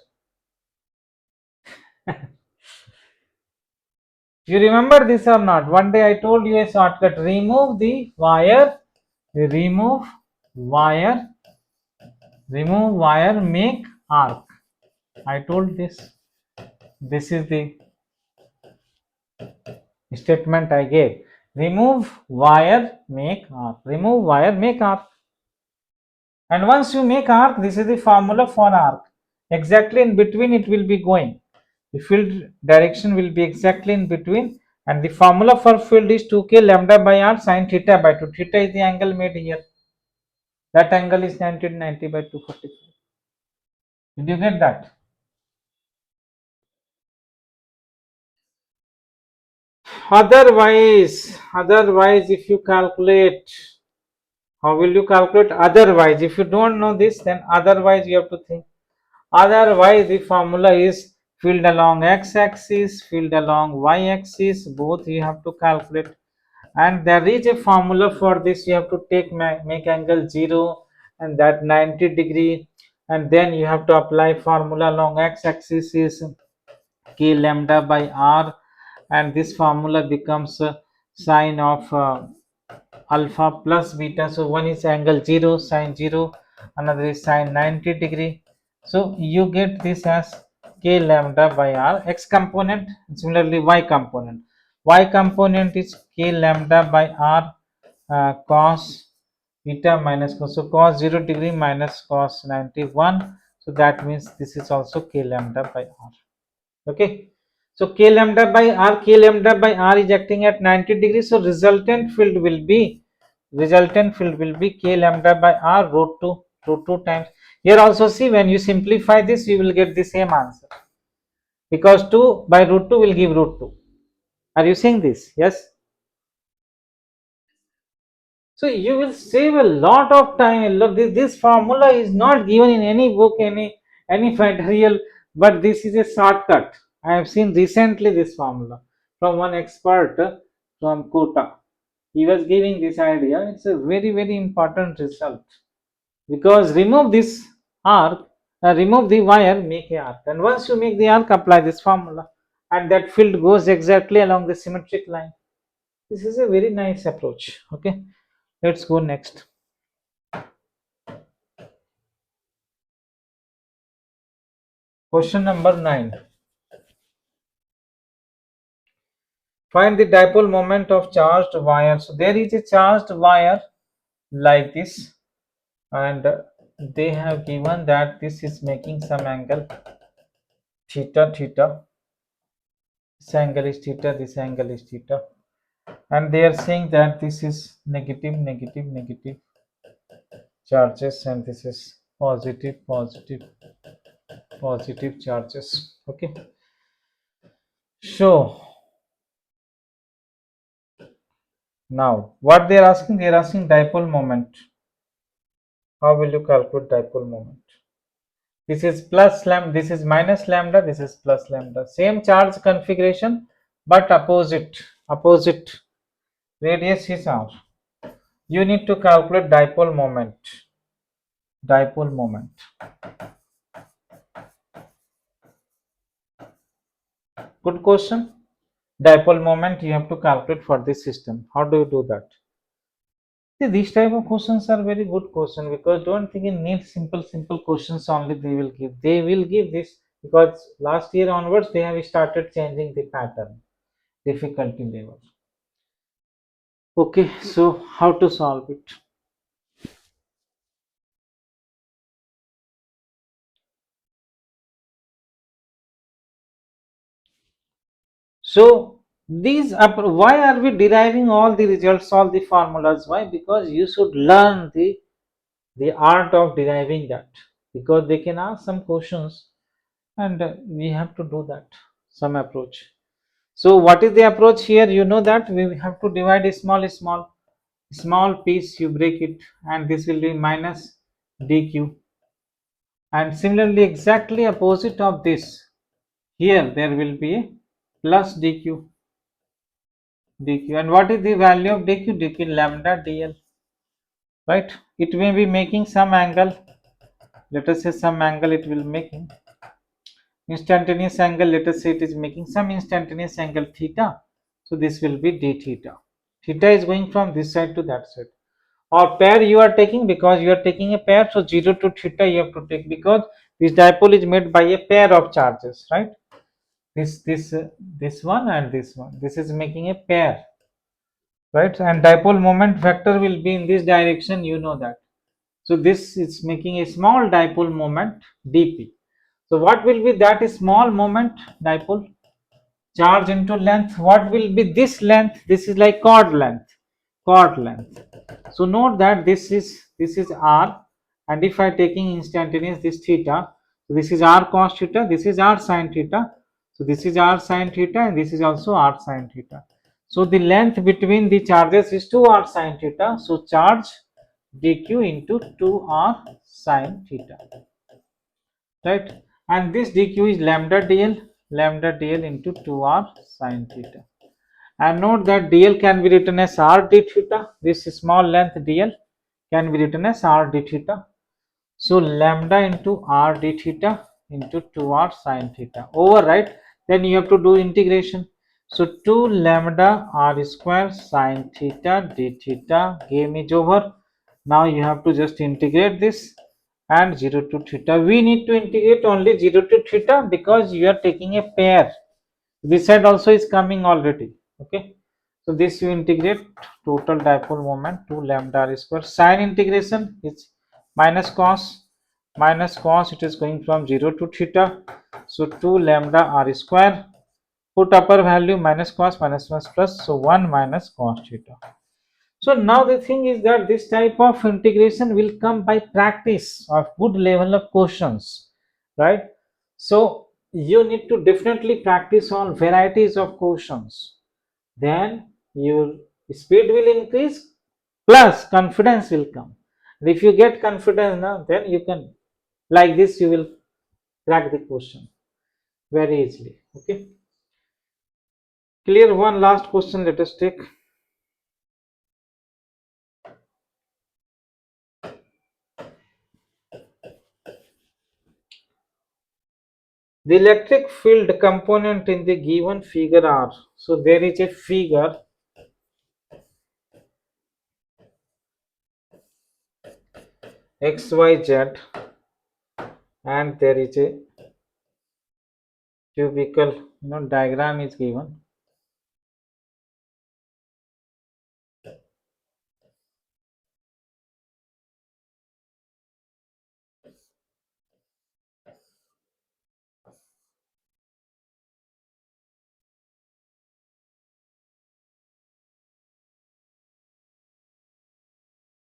You remember this or not? One day I told you a shortcut. Remove the wire. Remove wire. Remove wire. Make arc. I told this. This is the statement I gave. Remove wire. Make arc. Remove wire. Make arc. And once you make arc, this is the formula for arc. Exactly in between it will be going. The field direction will be exactly in between, and the formula for field is 2k lambda by r sine theta by 2. Theta is the angle made here. That angle is 1990 by 245. Did you get that? Otherwise, if you calculate, how will you calculate otherwise? If you don't know this, then otherwise you have to think. Otherwise, the formula is field along x-axis, field along y-axis, both you have to calculate. And there is a formula for this. You have to take make angle 0 and that 90 degree, and then you have to apply formula along x-axis is k lambda by r, and this formula becomes sine of alpha plus beta. So one is angle 0 sine 0, another is sine 90 degree. So you get this as k lambda by r x component. Similarly y component, y component is k lambda by r cos beta minus cos, so cos 0 degree minus cos 91, so that means this is also k lambda by r. Okay, so k lambda by r, k lambda by r is acting at 90 degrees, so resultant field will be k lambda by r root 2 times. Here also see, when you simplify this you will get the same answer, because 2 by root 2 will give root 2. Are you seeing this? Yes. So you will save a lot of time. Look, this formula is not given in any book, any material, but this is a shortcut. I have seen recently this formula from one expert from Kota. He was giving this idea. It's a very important result, because remove this arc, remove the wire, make a arc, and once you make the arc, apply this formula, and that field goes exactly along the symmetric line. This is a very nice approach. Okay, let's go next. Question number 9. Find the dipole moment of charged wire. So there is a charged wire like this, and they have given that this is making some angle theta. This angle is theta, this angle is theta, and they are saying that this is negative charges, and this is positive charges. Okay, so now what they are asking, they are asking dipole moment. How will you calculate dipole moment? This is plus lambda, this is minus lambda, this is plus lambda. Same charge configuration, but opposite radius is r. You need to calculate dipole moment. Dipole moment. Good question. Dipole moment you have to calculate for this system. How do you do that? See, these type of questions are very good question, because don't think in NEET simple questions only they will give. They will give this because last year onwards they have started changing the pattern, difficulty level. Okay, so how to solve it? So why are we deriving all the results, all the formulas? Why? Because you should learn the art of deriving that, because they can ask some questions, and we have to do that, some approach. So what is the approach here? You know that we have to divide a small piece, you break it, and this will be minus dq, and similarly exactly opposite of this, here there will be a plus dq, and what is the value of dq lambda dl, right? It may be making some angle, let us say some angle it will making instantaneous angle, let us say it is making some instantaneous angle theta, so this will be d theta is going from this side to that side, or pair you are taking, because you are taking a pair, so 0 to theta you have to take, because this dipole is made by a pair of charges, right? This one and this one, this is making a pair, right? And dipole moment vector will be in this direction, you know that. So this is making a small dipole moment dp. So what will be that small moment dipole? Charge into length. What will be this length? This is like chord length. So note that this is r, and if I taking instantaneous this theta, so this is r cos theta, this is r sin theta, so this is r sin theta, and this is also r sin theta. So the length between the charges is 2r sin theta, so charge dq into 2r sin theta, right? And this dq is lambda dl into 2r sin theta. And note that dl can be written as r d theta. This small length dl can be written as r d theta. So lambda into r d theta into 2r sin theta. Override, then you have to do integration. So 2 lambda r square sin theta d theta game is over. Now you have to just integrate this, and 0 to theta. We need to integrate only 0 to theta because you are taking a pair. This side also is coming already. Okay, so this you integrate, total dipole moment 2 lambda r square. Sign integration is minus cos it is going from 0 to theta, so 2 lambda r square, put upper value minus cos plus, so 1 minus cos theta. So now the thing is that this type of integration will come by practice of good level of questions, right? So you need to definitely practice on varieties of questions. Then your speed will increase, plus confidence will come. And if you get confidence now, then you can, like this, you will crack the question very easily. Okay, clear? One last question, let us take. The electric field component in the given figure are, so there is a figure XYZ and there is a cubical diagram is given.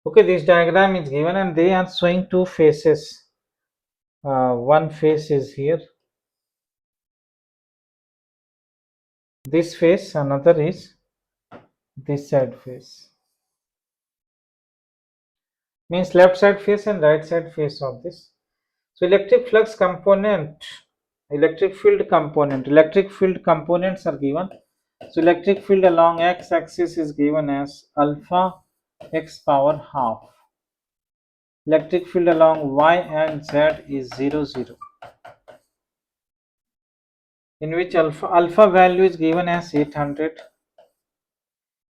Okay, this diagram is given and they are showing two faces. One face is here, this face, another is this side face, means left side face and right side face of this. So electric flux component, electric field components are given. So electric field along x axis is given as alpha x power half. Electric field along y and z is 0 0, in which alpha value is given as 800.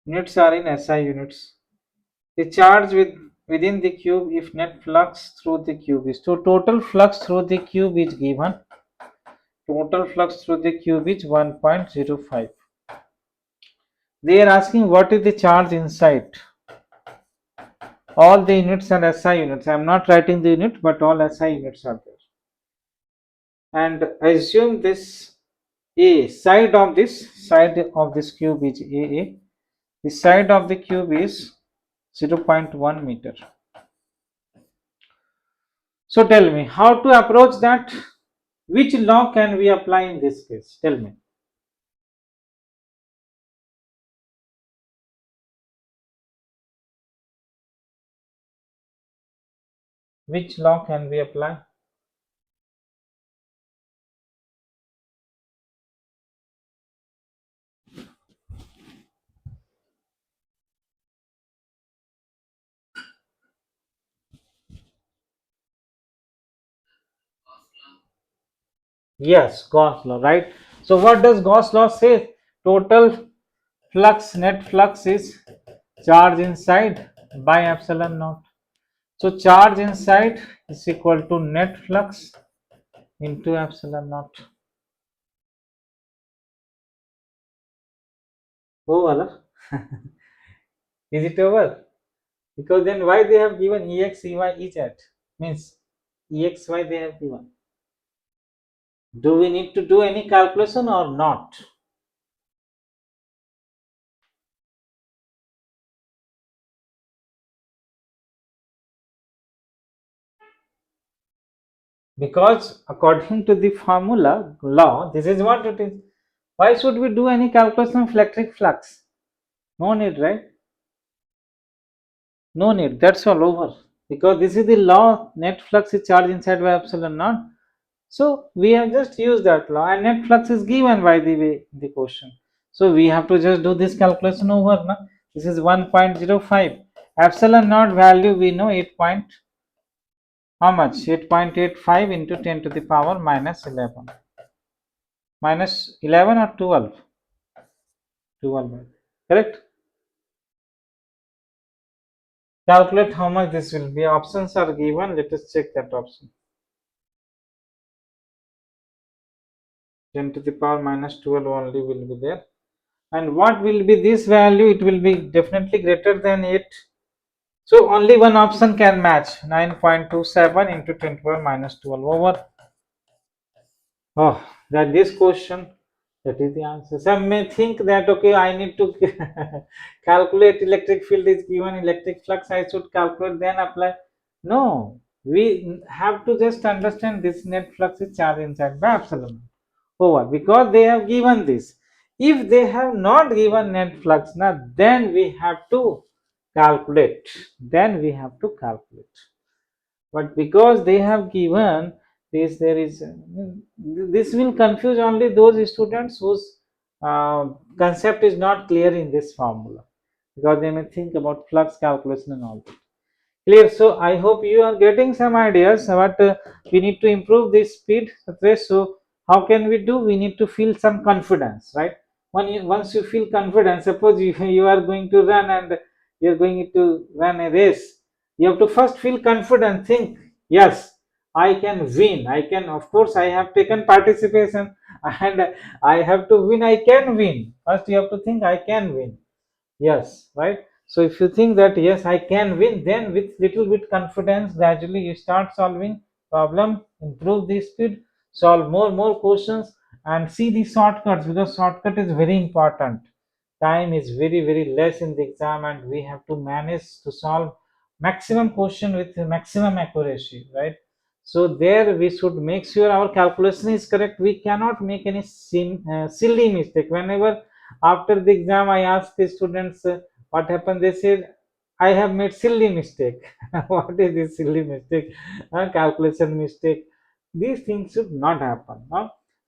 Units are in SI units. The charge within the cube if net flux through the cube is, so total flux through the cube is given. Total flux through the cube is 1.05. They are asking what is the charge inside. All the units are SI units. I am not writing the unit, but all SI units are there. And assume this A side of this cube is AA. The side of the cube is 0.1 meter. So tell me how to approach that. Which law can we apply in this case? Tell me. Which law can we apply? Yes, Gauss law, right? So what does Gauss law say? Total flux, net flux is charge inside by epsilon naught. So charge inside is equal to net flux into epsilon naught. Oh, Allah. Is it over? Because then why they have given Ex, Ey, Ez? Means Ex, Y they have given. Do we need to do any calculation or not? Because according to the formula law, this is what it is. Why should we do any calculation of electric flux? No need, right? No need. That's all over. Because this is the law. Net flux is charge inside by epsilon naught. So we have just used that law, and net flux is given by the way in the question. So we have to just do this calculation over. Na? This is 1.05. Epsilon naught value we know 8 point. How much? 8.85 into 10 to the power minus 11. Minus 11 or 12? 12. Correct? Calculate how much this will be. Options are given. Let us check that option. 10 to the power minus 12 only will be there. And what will be this value? It will be definitely greater than 8. So only one option can match. 9.27 into 10 to the power minus 12 over. Oh, that this question, that is the answer. Some may think that okay, I need to calculate electric field is given, electric flux I should calculate then apply. No, we have to just understand this net flux is charge inside by epsilon over, because they have given this. If they have not given net flux, now then we have to calculate, then we have to calculate. But because they have given this, there is this will confuse only those students whose concept is not clear in this formula, because they may think about flux calculation and all. Clear? So I hope you are getting some ideas, but we need to improve this speed. Okay, so how can we do? We need to feel some confidence, right? Once you feel confident, suppose you are going to run and you are going to run a race, you have to first feel confident. Think, yes, I can win. I can, of course, I have taken participation and I have to win. I can win. First, you have to think, I can win. Yes, right. So if you think that yes, I can win, then with little bit confidence, gradually you start solving problem, improve the speed, solve more questions, and see the shortcuts, because shortcut is very important. Time is very less in the exam, and we have to manage to solve maximum question with maximum accuracy, right? So there we should make sure our calculation is correct. We cannot make any silly mistake. Whenever after the exam I ask the students what happened, they said I have made silly mistake. What is this silly mistake? Calculation mistake. These things should not happen.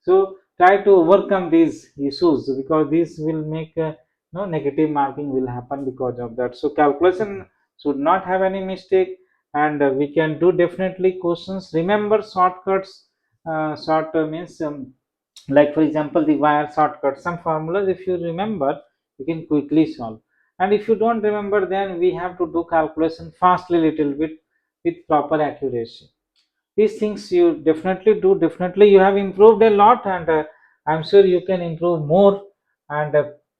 So try to overcome these issues, because this will make no negative marking will happen because of that. So calculation should not have any mistake, and we can do definitely questions. Remember shortcuts. Short means like for example the wire shortcut, some formulas if you remember you can quickly solve, and if you don't remember then we have to do calculation fastly little bit with proper accuracy. These things you definitely do. Definitely you have improved a lot, and I'm sure you can improve more. And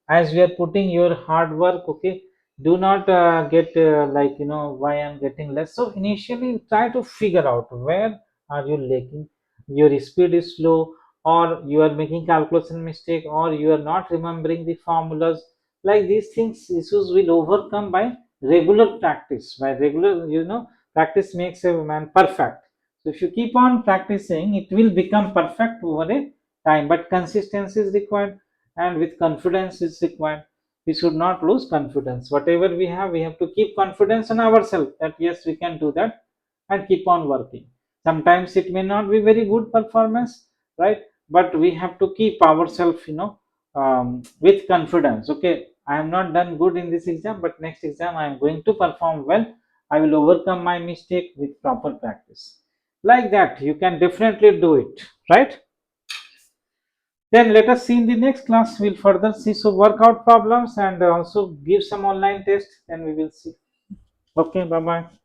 as we are putting your hard work, okay, do not get like why I'm getting less. So initially try to figure out where are you lacking. Your speed is slow, or you are making calculation mistake, or you are not remembering the formulas. Like these things issues will overcome by regular practice. By regular, practice makes a man perfect. So if you keep on practicing, it will become perfect over a time. But consistency is required, and with confidence is required. We should not lose confidence. Whatever we have to keep confidence in ourselves that yes, we can do that, and keep on working. Sometimes it may not be very good performance, right? But we have to keep ourselves, with confidence. Okay, I am not done good in this exam, but next exam I am going to perform well. I will overcome my mistake with proper practice. Like that you can definitely do it, right? Then let us see in the next class. We'll further see, so work out problems and also give some online test, then we will see. Okay, bye bye.